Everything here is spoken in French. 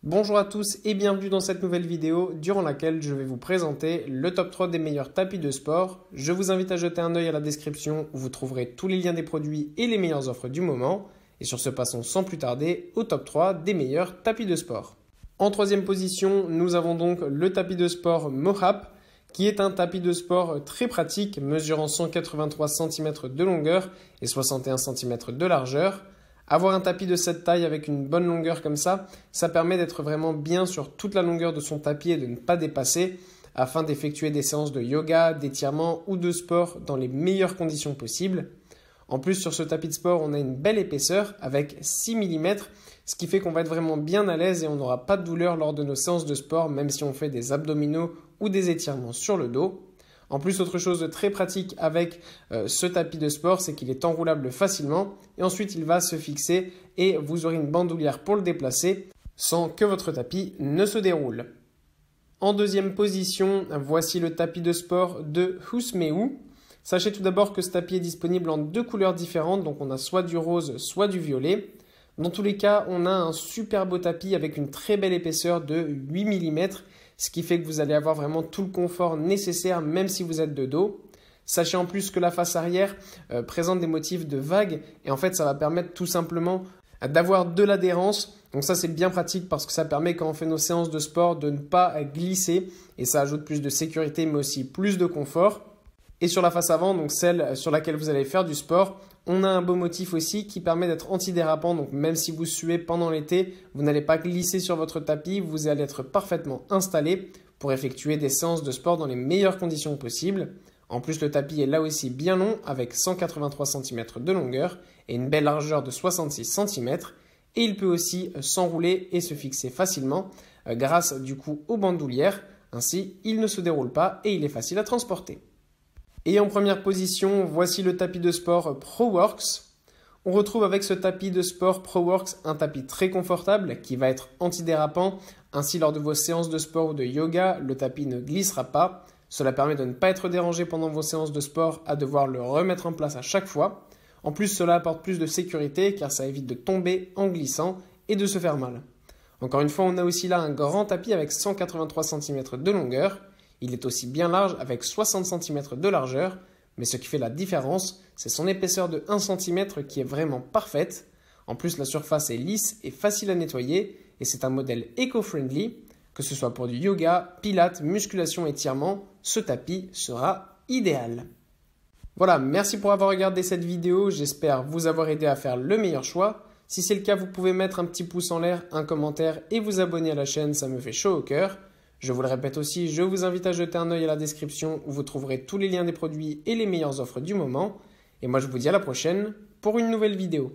Bonjour à tous et bienvenue dans cette nouvelle vidéo durant laquelle je vais vous présenter le top 3 des meilleurs tapis de sport. Je vous invite à jeter un œil à la description où vous trouverez tous les liens des produits et les meilleures offres du moment. Et sur ce, passons sans plus tarder au top 3 des meilleurs tapis de sport. En troisième position, nous avons donc le tapis de sport Mohap, qui est un tapis de sport très pratique, mesurant 183 cm de longueur et 61 cm de largeur. Avoir un tapis de cette taille avec une bonne longueur comme ça permet d'être vraiment bien sur toute la longueur de son tapis et de ne pas dépasser afin d'effectuer des séances de yoga, d'étirement ou de sport dans les meilleures conditions possibles. En plus, sur ce tapis de sport, on a une belle épaisseur avec 6 mm, ce qui fait qu'on va être vraiment bien à l'aise et on n'aura pas de douleur lors de nos séances de sport, même si on fait des abdominaux ou des étirements sur le dos. En plus, autre chose de très pratique avec ce tapis de sport, c'est qu'il est enroulable facilement et ensuite il va se fixer et vous aurez une bandoulière pour le déplacer sans que votre tapis ne se déroule. En deuxième position, voici le tapis de sport de Husmeu. Sachez tout d'abord que ce tapis est disponible en deux couleurs différentes, donc on a soit du rose, soit du violet. Dans tous les cas, on a un super beau tapis avec une très belle épaisseur de 8 mm, ce qui fait que vous allez avoir vraiment tout le confort nécessaire même si vous êtes de dos. Sachez en plus que la face arrière présente des motifs de vagues et en fait ça va permettre tout simplement d'avoir de l'adhérence. Donc ça c'est bien pratique parce que ça permet quand on fait nos séances de sport de ne pas glisser et ça ajoute plus de sécurité mais aussi plus de confort. Et sur la face avant, donc celle sur laquelle vous allez faire du sport, on a un beau motif aussi qui permet d'être antidérapant. Donc même si vous suez pendant l'été, vous n'allez pas glisser sur votre tapis, vous allez être parfaitement installé pour effectuer des séances de sport dans les meilleures conditions possibles. En plus, le tapis est là aussi bien long avec 183 cm de longueur et une belle largeur de 66 cm. Et il peut aussi s'enrouler et se fixer facilement grâce du coup aux bandoulières. Ainsi, il ne se déroule pas et il est facile à transporter. Et en première position, voici le tapis de sport ProWorks. On retrouve avec ce tapis de sport ProWorks un tapis très confortable qui va être antidérapant. Ainsi, lors de vos séances de sport ou de yoga, le tapis ne glissera pas. Cela permet de ne pas être dérangé pendant vos séances de sport à devoir le remettre en place à chaque fois. En plus, cela apporte plus de sécurité car ça évite de tomber en glissant et de se faire mal. Encore une fois, on a aussi là un grand tapis avec 183 cm de longueur. Il est aussi bien large avec 60 cm de largeur, mais ce qui fait la différence, c'est son épaisseur de 1 cm qui est vraiment parfaite. En plus, la surface est lisse et facile à nettoyer et c'est un modèle éco-friendly. Que ce soit pour du yoga, pilates, musculation, étirement, ce tapis sera idéal. Voilà, merci pour avoir regardé cette vidéo, j'espère vous avoir aidé à faire le meilleur choix. Si c'est le cas, vous pouvez mettre un petit pouce en l'air, un commentaire et vous abonner à la chaîne, ça me fait chaud au cœur. Je vous le répète aussi, je vous invite à jeter un œil à la description où vous trouverez tous les liens des produits et les meilleures offres du moment. Et moi je vous dis à la prochaine pour une nouvelle vidéo.